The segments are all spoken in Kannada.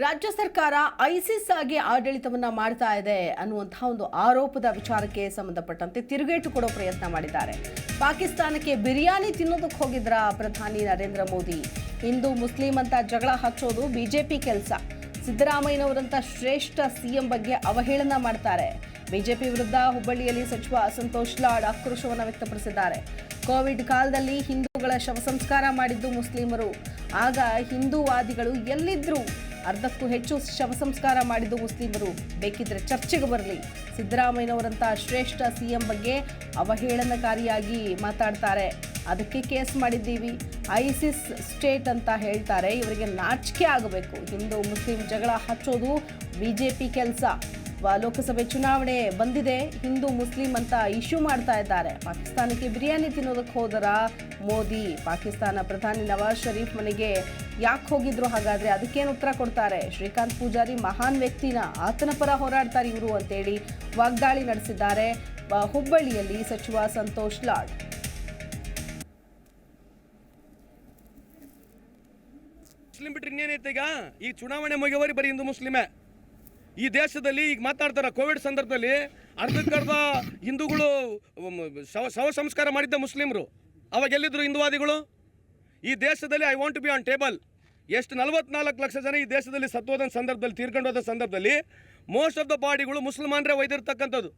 ರಾಜ್ಯ ಸರ್ಕಾರ ಐಸಿಸ್ ಆಗಿ ಆಡಳಿತವನ್ನ ಮಾಡ್ತಾ ಇದೆ ಅನ್ನುವಂತಹ ಒಂದು ಆರೋಪದ ವಿಚಾರಕ್ಕೆ ಸಂಬಂಧಪಟ್ಟಂತೆ ತಿರುಗೇಟು ಕೊಡೋ ಪ್ರಯತ್ನ ಮಾಡಿದ್ದಾರೆ. ಪಾಕಿಸ್ತಾನಕ್ಕೆ ಬಿರಿಯಾನಿ ತಿನ್ನೋದಕ್ಕೆ ಹೋಗಿದ್ರ ಪ್ರಧಾನಿ ನರೇಂದ್ರ ಮೋದಿ. ಹಿಂದೂ ಮುಸ್ಲಿಂ ಅಂತ ಜಗಳ ಹಚ್ಚೋದು ಬಿಜೆಪಿ ಕೆಲಸ. ಸಿದ್ದರಾಮಯ್ಯನವರಂತ ಶ್ರೇಷ್ಠ ಸಿಎಂ ಬಗ್ಗೆ ಅವಹೇಳನ ಮಾಡ್ತಾರೆ. ಬಿಜೆಪಿ ವಿರುದ್ಧ ಹುಬ್ಬಳ್ಳಿಯಲ್ಲಿ ಸಚಿವ ಸಂತೋಷ್ ಲಾಡ್ ಆಕ್ರೋಶವನ್ನು ವ್ಯಕ್ತಪಡಿಸಿದ್ದಾರೆ. ಕೋವಿಡ್ ಕಾಲದಲ್ಲಿ ಹಿಂದೂಗಳ ಶವ ಸಂಸ್ಕಾರ ಮಾಡಿದ್ದು ಮುಸ್ಲಿಮರು. ಆಗ ಹಿಂದೂವಾದಿಗಳು ಎಲ್ಲಿದ್ರು? ಅರ್ಧಕ್ಕೂ ಹೆಚ್ಚು ಶವ ಸಂಸ್ಕಾರ ಮಾಡಿದ್ದು ಮುಸ್ಲಿಮರು. ಬೇಕಿದ್ರೆ ಚರ್ಚೆಗೆ ಬರಲಿ. ಸಿದ್ದರಾಮಯ್ಯನವರಂತ ಶ್ರೇಷ್ಠ ಸಿಎಂ ಬಗ್ಗೆ ಅವಹೇಳನಕಾರಿಯಾಗಿ ಮಾತಾಡ್ತಾರೆ. ಅದಕ್ಕೆ ಕೇಸ್ ಮಾಡಿದ್ದೀವಿ, ಐಸಿಸ್ ಸ್ಟೇಟ್ ಅಂತ ಹೇಳ್ತಾರೆ. ಇವರಿಗೆ ನಾಚಿಕೆ ಆಗಬೇಕು. ಹಿಂದೂ ಮುಸ್ಲಿಂ ಜಗಳ ಹಚ್ಚೋದು ಬಿಜೆಪಿ ಕೆಲಸ. ಲೋಕಸಭೆ ಚುನಾವಣೆ ಬಂದಿದೆ, ಹಿಂದೂ ಮುಸ್ಲಿಂ ಅಂತ ಇಶ್ಯೂ ಮಾಡ್ತಾ ಇದ್ದಾರೆ. ಪಾಕಿಸ್ತಾನಕ್ಕೆ ಬಿರಿಯಾನಿ ತಿನ್ನೋದಕ್ಕೆ ಹೋದರ ಮೋದಿ? ಪಾಕಿಸ್ತಾನ ಪ್ರಧಾನಿ ನವಾಜ್ ಶರೀಫ್ ಮನೆಗೆ ಯಾಕೆ ಹೋಗಿದ್ರು? ಹಾಗಾದ್ರೆ ಅದಕ್ಕೇನು ಉತ್ತರ ಕೊಡ್ತಾರೆ? ಶ್ರೀಕಾಂತ್ ಪೂಜಾರಿ ಮಹಾನ್ ವ್ಯಕ್ತಿನ, ಆತನ ಪರ ಹೋರಾಡ್ತಾರೆ ಇವರು ಅಂತೇಳಿ ವಾಗ್ದಾಳಿ ನಡೆಸಿದ್ದಾರೆ ಹುಬ್ಬಳ್ಳಿಯಲ್ಲಿ ಸಚಿವ ಸಂತೋಷ್ ಲಾಡ್. ಮುಸ್ಲಿಂ ಬಿಟ್ಟರೆ ಇನ್ನೇನೈತೆ? ಈಗ ಚುನಾವಣೆ ಮುಗಿಯವರಿ ಬರೀ ಹಿಂದೂ ಮುಸ್ಲಿಮೇ ಈ ದೇಶದಲ್ಲಿ. ಈಗ ಮಾತಾಡ್ತಾರೆ ಕೋವಿಡ್ ಸಂದರ್ಭದಲ್ಲಿ ಅರ್ಧಕ್ಕರ್ಧ ಹಿಂದೂಗಳು ಶವ ಸಂಸ್ಕಾರ ಮಾಡಿದ್ದ ಮುಸ್ಲಿಮರು. ಅವಾಗ ಎಲ್ಲಿದ್ರು ಹಿಂದೂವಾದಿಗಳು? ಈ ದೇಶದಲ್ಲಿ I want to be on table. ಎಷ್ಟು 44 ಲಕ್ಷ ಜನ ಈ ದೇಶದಲ್ಲಿ ಸತ್ತೋದ ಸಂದರ್ಭದಲ್ಲಿ, ತೀರ್ಕೊಂಡೋದ ಸಂದರ್ಭದಲ್ಲಿ ಮೋಸ್ಟ್ ಆಫ್ ದ ಬಾಡಿಗಳು ಮುಸಲ್ಮಾನರೇ ಒಯ್ದಿರ್ತಕ್ಕಂಥದ್ದು.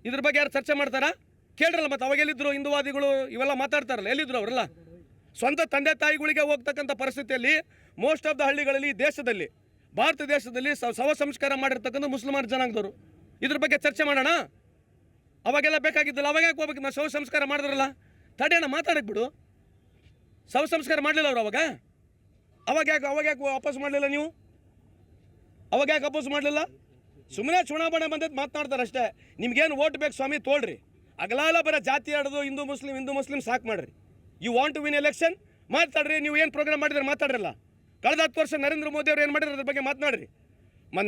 ಇದ್ರ ಬಗ್ಗೆ ಯಾರು ಚರ್ಚೆ ಮಾಡ್ತಾರಾ? ಕೇಳ್ರಲ್ಲ. ಮತ್ತು ಅವಾಗ ಎಲ್ಲಿದ್ರು ಹಿಂದೂವಾದಿಗಳು? ಇವೆಲ್ಲ ಮಾತಾಡ್ತಾರಲ್ಲ, ಎಲ್ಲಿದ್ರು ಅವರೆಲ್ಲ? ಸ್ವಂತ ತಂದೆ ತಾಯಿಗಳಿಗೆ ಹೋಗ್ತಕ್ಕಂಥ ಪರಿಸ್ಥಿತಿಯಲ್ಲಿ ಮೋಸ್ಟ್ ಆಫ್ ದ ಹಳ್ಳಿಗಳಲ್ಲಿ ಈ ದೇಶದಲ್ಲಿ, ಭಾರತ ದೇಶದಲ್ಲಿ ಶವ ಸಂಸ್ಕಾರ ಮಾಡಿರ್ತಕ್ಕಂಥ ಮುಸಲ್ಮಾನ ಜನಾಂಗದವರು. ಇದ್ರ ಬಗ್ಗೆ ಚರ್ಚೆ ಮಾಡೋಣ. ಅವಾಗೆಲ್ಲ ಬೇಕಾಗಿದ್ದಲ್ಲ, ಅವಾಗ ಯಾಕೆ ಹೋಗ್ಬೇಕು? ನಾವು ಶವ ಸಂಸ್ಕಾರ ಮಾಡಿದ್ರಲ್ಲ, ತಡೆಯೋಣ, ಮಾತಾಡಕ್ಕೆ ಬಿಡು. ಶವ ಸಂಸ್ಕಾರ ಮಾಡಲಿಲ್ಲ ಅವರು ಅವಾಗ ಯಾಕೆ ವಾಪಸ್ ಮಾಡಲಿಲ್ಲ ನೀವು? ಅವಾಗ ಯಾಕೆ ವಾಪಸ್ ಮಾಡಲಿಲ್ಲ? ಸುಮ್ಮನೆ ಚುನಾವಣೆ ಬಂದದ್ದು ಮಾತನಾಡ್ತಾರೆ ಅಷ್ಟೇ. ನಿಮ್ಗೇನು ಓಟ್ ಬೇಕು ಸ್ವಾಮಿ ತೋಳ್ರಿ. ಅಗಲಾಲ ಬರೋ ಜಾತಿ ಆಡೋದು ಹಿಂದೂ ಮುಸ್ಲಿಂ ಸಾಕು ಮಾಡ್ರಿ. You want to win election ಮಾತಾಡ್ರಿ. ನೀವು ಏನು ಪ್ರೋಗ್ರಾಮ್ ಮಾಡಿದ್ರೆ ಮಾತಾಡ್ರಲ್ಲ. ಕಳೆದ 10 ವರ್ಷ ನರೇಂದ್ರ ಮೋದಿ ಅವ್ರು ಏನು ಮಾಡಿದ್ರು ಅದ್ರ ಬಗ್ಗೆ ಮಾತನಾಡ್ರಿ.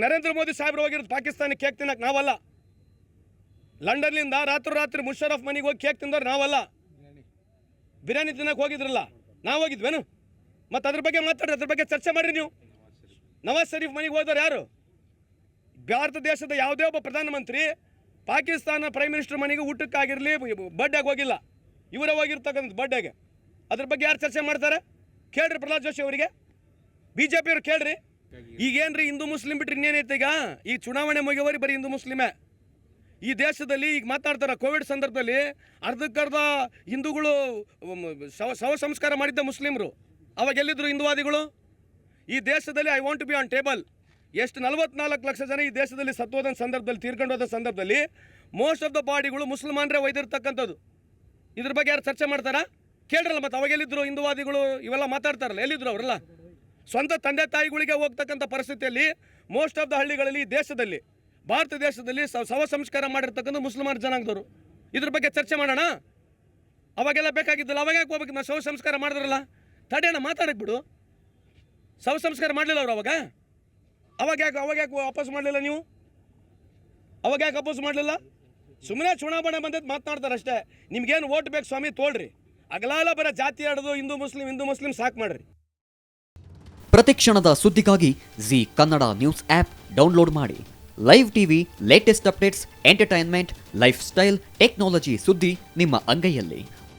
ನರೇಂದ್ರ ಮೋದಿ ಸಾಹೇಬ್ರು ಹೋಗಿರೋದು ಪಾಕಿಸ್ತಾನಕ್ಕೆ ಕೇಕ್ ತಿನ್ನಕ್ಕೆ ನಾವಲ್ಲ. ಲಂಡನ್ನಿಂದ ರಾತ್ರಿ ಮುಷರಫ್ ಮನೆಗೆ ಹೋಗಿ ಕೇಕ್ ತಿಂದವ್ರು ನಾವಲ್ಲ. ಬಿರಿಯಾನಿ ತಿನ್ನಕ್ಕೆ ಹೋಗಿದ್ರಲ್ಲ, ನಾವು ಹೋಗಿದ್ವೇನು? ಮತ್ತು ಅದ್ರ ಬಗ್ಗೆ ಮಾತಾಡ್ರಿ, ಅದ್ರ ಬಗ್ಗೆ ಚರ್ಚೆ ಮಾಡಿರಿ ನೀವು. ನವಾಜ್ ಶರೀಫ್ ಮನೆಗೆ ಹೋದವ್ರು ಯಾರು? ಭಾರತ ದೇಶದ ಯಾವುದೇ ಒಬ್ಬ ಪ್ರಧಾನಮಂತ್ರಿ ಪಾಕಿಸ್ತಾನ ಪ್ರೈಮ್ ಮಿನಿಸ್ಟರ್ ಮನೆಗೆ ಊಟಕ್ಕಾಗಿರಲಿ ಬರ್ಡೇಗೆ ಹೋಗಿಲ್ಲ. ಇವರೇ ಹೋಗಿರ್ತಕ್ಕಂಥ ಬರ್ಡೇಗೆ. ಅದ್ರ ಬಗ್ಗೆ ಯಾರು ಚರ್ಚೆ ಮಾಡ್ತಾರೆ? ಕೇಳ್ರಿ ಪ್ರಹ್ಲಾದ್ ಜೋಶಿ ಅವರಿಗೆ, ಬಿ ಜೆ ಪಿಯವ್ರು ಕೇಳ್ರಿ. ಈಗೇನ್ರಿ ಹಿಂದೂ ಮುಸ್ಲಿಂ ಬಿಟ್ಟರೆ ಇನ್ನೇನೈತೆ? ಈಗ ಚುನಾವಣೆ ಮುಗಿಯವರಿ ಬರೀ ಹಿಂದೂ ಮುಸ್ಲಿಮೇ ಈ ದೇಶದಲ್ಲಿ. ಈಗ ಮಾತಾಡ್ತಾರೆ ಕೋವಿಡ್ ಸಂದರ್ಭದಲ್ಲಿ ಅರ್ಧಕ್ಕರ್ಧ ಹಿಂದೂಗಳು ಶವ ಸಂಸ್ಕಾರ ಮಾಡಿದ್ದ ಮುಸ್ಲಿಮರು. ಅವಾಗ ಎಲ್ಲಿದ್ರು ಹಿಂದೂವಾದಿಗಳು? ಈ ದೇಶದಲ್ಲಿ I want to be on table. ಎಷ್ಟು 44 ಲಕ್ಷ ಜನ ಈ ದೇಶದಲ್ಲಿ ಸತ್ತೋದ ಸಂದರ್ಭದಲ್ಲಿ, ತೀರ್ಕೊಂಡೋದ ಸಂದರ್ಭದಲ್ಲಿ ಮೋಸ್ಟ್ ಆಫ್ ದ ಬಾಡಿಗಳು ಮುಸಲ್ಮಾನರೇ ಒಯ್ದಿರ್ತಕ್ಕಂಥದ್ದು. ಇದ್ರ ಬಗ್ಗೆ ಯಾರು ಚರ್ಚೆ ಮಾಡ್ತಾರಾ? ಕೇಳ್ರಲ್ಲ. ಮತ್ತು ಅವಾಗ ಎಲ್ಲಿದ್ರು ಹಿಂದೂವಾದಿಗಳು? ಇವೆಲ್ಲ ಮಾತಾಡ್ತಾರಲ್ಲ, ಎಲ್ಲಿದ್ರು ಅವರೆಲ್ಲ? ಸ್ವಂತ ತಂದೆ ತಾಯಿಗಳಿಗೆ ಹೋಗ್ತಕ್ಕಂಥ ಪರಿಸ್ಥಿತಿಯಲ್ಲಿ ಮೋಸ್ಟ್ ಆಫ್ ದ ಹಳ್ಳಿಗಳಲ್ಲಿ ಈ ದೇಶದಲ್ಲಿ, ಭಾರತ ದೇಶದಲ್ಲಿ ಶವ ಸಂಸ್ಕಾರ ಮಾಡಿರ್ತಕ್ಕಂಥ ಮುಸಲ್ಮಾನ ಜನಾಂಗದವರು. ಇದ್ರ ಬಗ್ಗೆ ಚರ್ಚೆ ಮಾಡೋಣ. ಅವಾಗೆಲ್ಲ ಬೇಕಾಗಿದ್ದಲ್ಲ, ಅವಾಗ ಯಾಕೆ ಹೋಗ್ಬೇಕು? ನಾವು ಶವ ಸಂಸ್ಕಾರ ಮಾಡಿದ್ರಲ್ಲ, ತಡೆಯೋಣ, ಮಾತಾಡಕ್ಕೆ ಬಿಡು. ಶವ ಸಂಸ್ಕಾರ ಮಾಡಲಿಲ್ಲ ಅವರು ಅವಾಗ ಯಾಕೆ ವಾಪಸ್ ಮಾಡಲಿಲ್ಲ ನೀವು? ಅವಾಗ ಯಾಕೆ ವಾಪಸ್ ಮಾಡಲಿಲ್ಲ? ಸುಮ್ಮನೆ ಚುನಾವಣೆ ಬಂದದ್ದು ಮಾತನಾಡ್ತಾರೆ ಅಷ್ಟೇ. ನಿಮ್ಗೇನು ಓಟ್ ಬೇಕು ಸ್ವಾಮಿ ತೋಳ್ರಿ. ಅಗಲಾಲ ಬರೋ ಜಾತಿ ಆಡೋದು ಹಿಂದೂ ಮುಸ್ಲಿಂ ಸಾಕು ಮಾಡ್ರಿ. ಪ್ರತಿಕ್ಷಣದ ಸುದ್ದಿಗಾಗಿ Zee Kannada news app download ಮಾಡಿ. Live TV, latest updates, entertainment, lifestyle, technology ಸುದ್ದಿ ನಿಮ್ಮ ಅಂಗೈಯಲ್ಲಿ.